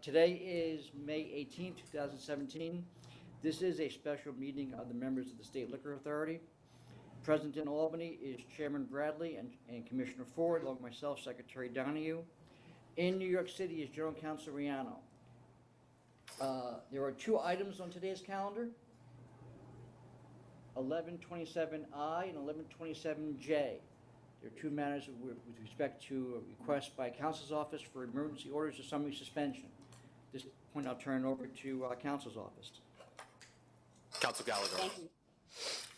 Today is May 18th, 2017. This is a special meeting of the members of the State Liquor Authority. Present in Albany is Chairman Bradley and Commissioner Ford, along with myself, Secretary Donahue. In New York City is General Counsel Riano. There are two items on today's calendar, 1127I and 1127J. There are two matters with respect to a request by Counsel's Office for emergency orders of summary suspension. At this point, I'll turn it over to Counsel's Office. Counsel Gallagher. Thank you.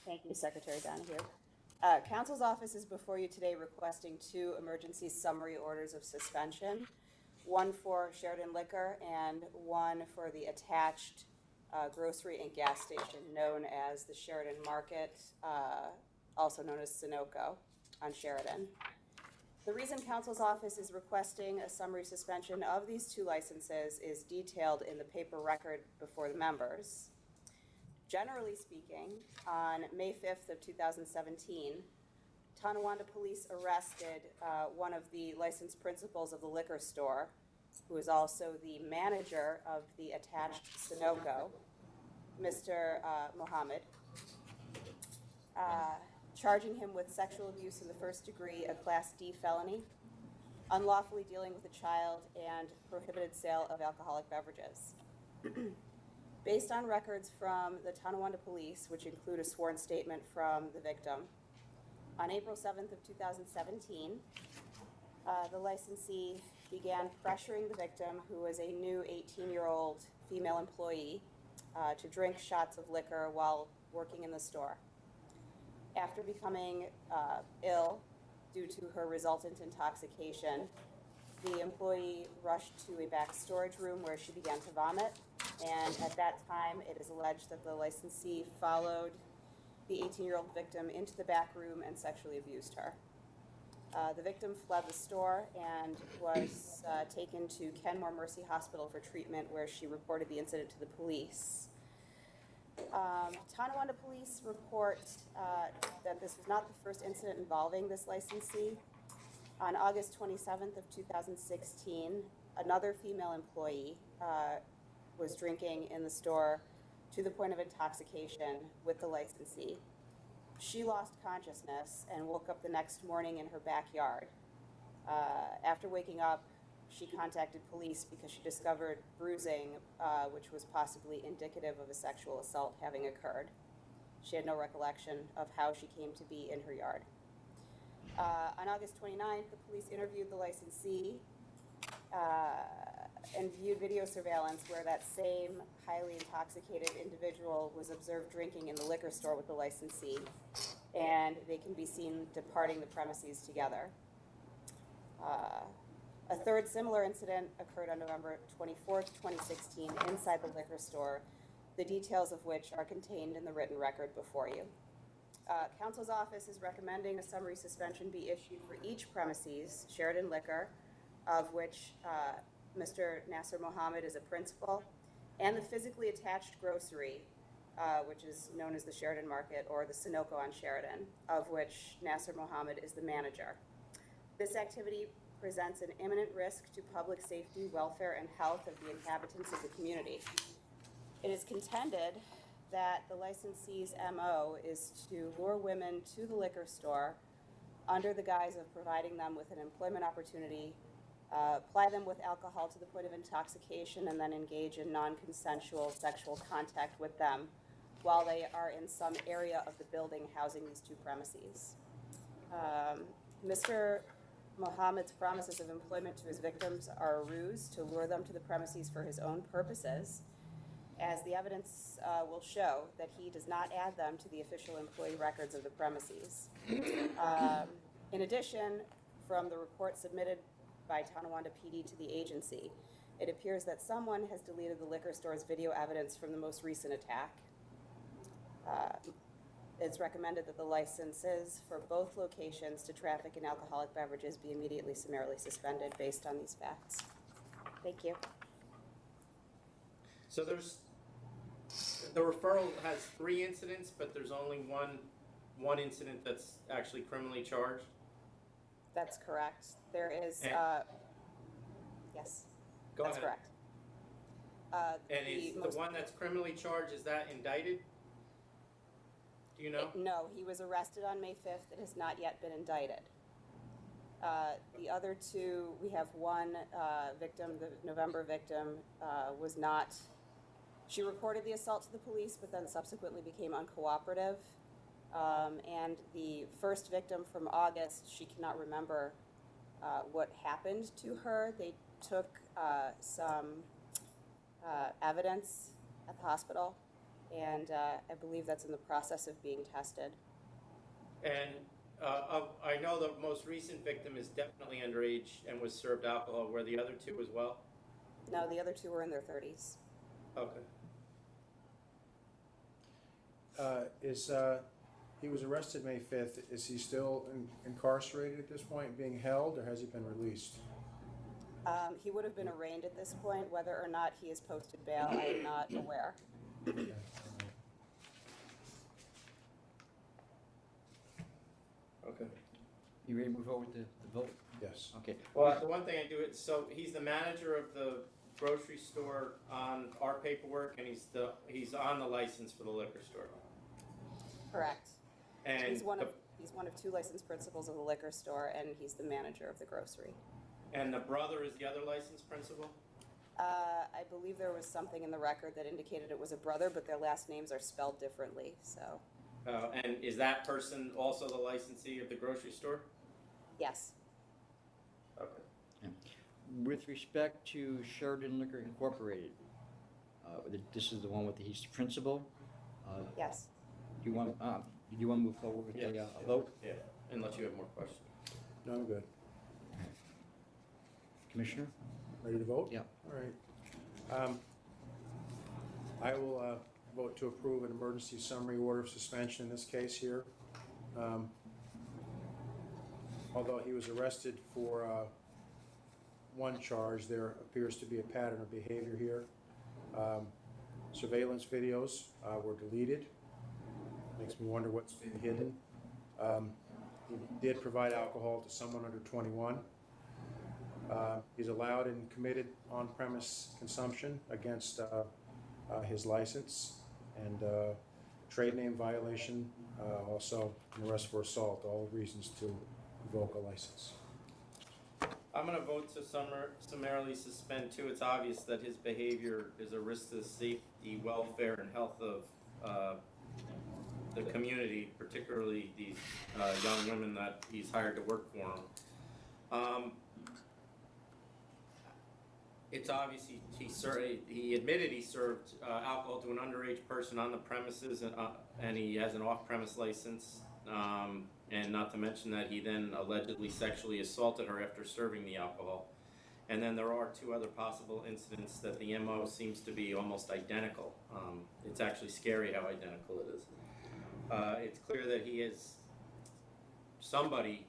Thank you, Secretary Donahue. Counsel's Office is before you today requesting two emergency summary orders of suspension, one for Sheridan Liquor and one for the attached grocery and gas station known as the Sheridan Market, also known as Sunoco on Sheridan. The reason Counsel's Office is requesting a summary suspension of these two licenses is detailed in the paper record before the members. Generally speaking, on May 5th of 2017, Tonawanda Police arrested one of the licensed principals of the liquor store, who is also the manager of the attached Sunoco, Mr. Mohammed, charging him with sexual abuse in the first degree, a Class D felony, unlawfully dealing with a child, and prohibited sale of alcoholic beverages. Based on records from the Tonawanda Police, which include a sworn statement from the victim, on April 7th of 2017, the licensee began pressuring the victim, who was a new 18-year-old female employee, to drink shots of liquor while working in the store. After becoming ill due to her resultant intoxication, the employee rushed to a back storage room where she began to vomit, and at that time it is alleged that the licensee followed the 18-year-old victim into the back room and sexually abused her. The victim fled the store and was taken to Kenmore Mercy Hospital for treatment, where she reported the incident to the police. Tonawanda Police report that this was not the first incident involving this licensee. On August 27th of 2016, another female employee was drinking in the store to the point of intoxication with the licensee. She lost consciousness and woke up the next morning in her backyard. After waking up, she contacted police because she discovered bruising, which was possibly indicative of a sexual assault having occurred. She had no recollection of how she came to be in her yard. On August 29th, the police interviewed the licensee and viewed video surveillance where that same highly intoxicated individual was observed drinking in the liquor store with the licensee, and they can be seen departing the premises together. A third similar incident occurred on November 24th, 2016, inside the liquor store, the details of which are contained in the written record before you. Counsel's Office is recommending a summary suspension be issued for each premises, Sheridan Liquor, of which Mr. Nasser Mohammed is a principal, and the physically attached grocery, which is known as the Sheridan Market or the Sunoco on Sheridan, of which Nasser Mohammed is the manager. This activity presents an imminent risk to public safety, welfare, and health of the inhabitants of the community. It is contended that the licensee's MO is to lure women to the liquor store under the guise of providing them with an employment opportunity, ply them with alcohol to the point of intoxication, and then engage in non-consensual sexual contact with them while they are in some area of the building housing these two premises. Mr. Mohammed's promises of employment to his victims are a ruse to lure them to the premises for his own purposes, as the evidence will show that he does not add them to the official employee records of the premises. In addition, from the report submitted by Tonawanda PD to the agency, it appears that someone has deleted the liquor store's video evidence from the most recent attack. It's recommended that the licenses for both locations to traffic in alcoholic beverages be immediately summarily suspended based on these facts. Thank you. So the referral has 3 incidents, but there's only one incident that's actually criminally charged? That's correct. There is, And- yes, Go that's ahead. correct. And is the one that's criminally charged, is that indicted? Do you know? No, he was arrested on May 5th. It has not yet been indicted. The other two, we have one victim, the November victim, was not, she reported the assault to the police, but then subsequently became uncooperative. And the first victim from August, she cannot remember what happened to her. They took some evidence at the hospital, and I believe that's in the process of being tested. And I know the most recent victim is definitely underage and was served alcohol. Were the other two as well? No, the other two were in their 30s. Okay. He was arrested May 5th. Is he still incarcerated at this point, being held, or has he been released? He would have been arraigned at this point. Whether or not he has posted bail, I am not aware. Okay. You ready to move forward with the vote? Yes. Okay. Well, the one thing I do is, so he's the manager of the grocery store on our paperwork, and he's on the license for the liquor store. Correct. And He's one of two licensed principals of the liquor store, and he's the manager of the grocery. and the brother is the other licensed principal? I believe there was something in the record that indicated it was a brother, but their last names are spelled differently, so, And is that person also the licensee of the grocery store? yes. Okay. With respect to Sheridan Liquor Incorporated, this is the one with he's the principal. Yes. Do you want to move forward with the vote? Yeah, unless you have more questions. No, I'm good. Commissioner? Ready to vote? Yeah. All right. I will vote to approve an emergency summary order of suspension in this case here. Although he was arrested for one charge, there appears to be a pattern of behavior here. Surveillance videos were deleted. Makes me wonder what's been hidden. He did provide alcohol to someone under 21. He's allowed and committed on-premise consumption against his license, and trade name violation, also an arrest for assault, all reasons to revoke a license. I'm going to vote to summarily suspend too. It's obvious that his behavior is a risk to the safety, welfare, and health of the community, particularly these young women that he's hired to work for him. It's obvious he admitted he served alcohol to an underage person on the premises, and he has an off-premise license. And not to mention that he then allegedly sexually assaulted her after serving the alcohol. And then there are two other possible incidents that the MO seems to be almost identical. It's actually scary how identical it is. It's clear that somebody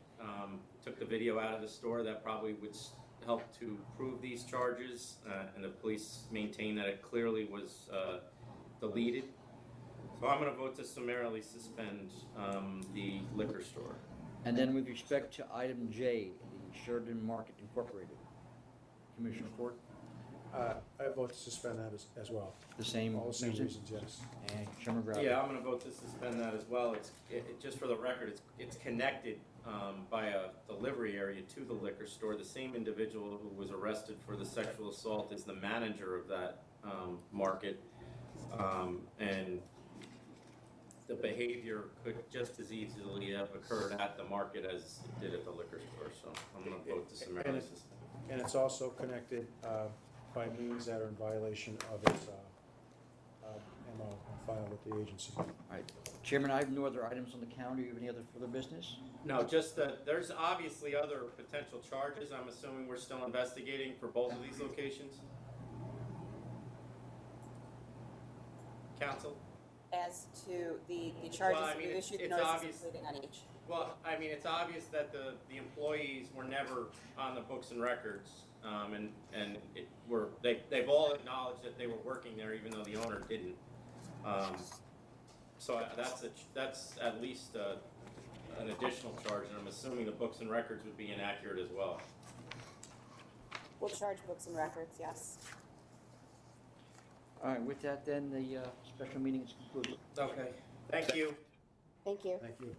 took the video out of the store that probably would help to prove these charges, and the police maintain that it clearly was deleted. So I'm going to vote to summarily suspend the liquor store. And then with respect to item J, the Sheridan Market Incorporated, Commissioner Ford, I vote to suspend that as well. the same All the same reason? reasons, yes. And Chairman Bradley? Yeah, I'm going to vote to suspend that as well. Just for the record, it's connected by a delivery area to the liquor store. The same individual who was arrested for the sexual assault is the manager of that market, and the behavior could just as easily have occurred at the market as it did at the liquor store. So I'm going to vote to summarily suspend. And it's also connected by means that are in violation of its MO on file with the agency. All right. Chairman, I have no other items on the calendar. You have any other further business? No, just that there's obviously other potential charges. I'm assuming we're still investigating for both of these locations. Counsel? As to the charges Well, I that mean, we've issued it's notices obvious- including on each. Well, I mean, it's obvious that the employees were never on the books and records, they've all acknowledged that they were working there, even though the owner didn't. So that's at least an additional charge, and I'm assuming the books and records would be inaccurate as well. We'll charge books and records, yes. All right, with that then, the special meeting is concluded. Okay, thank you. Thank you. Thank you.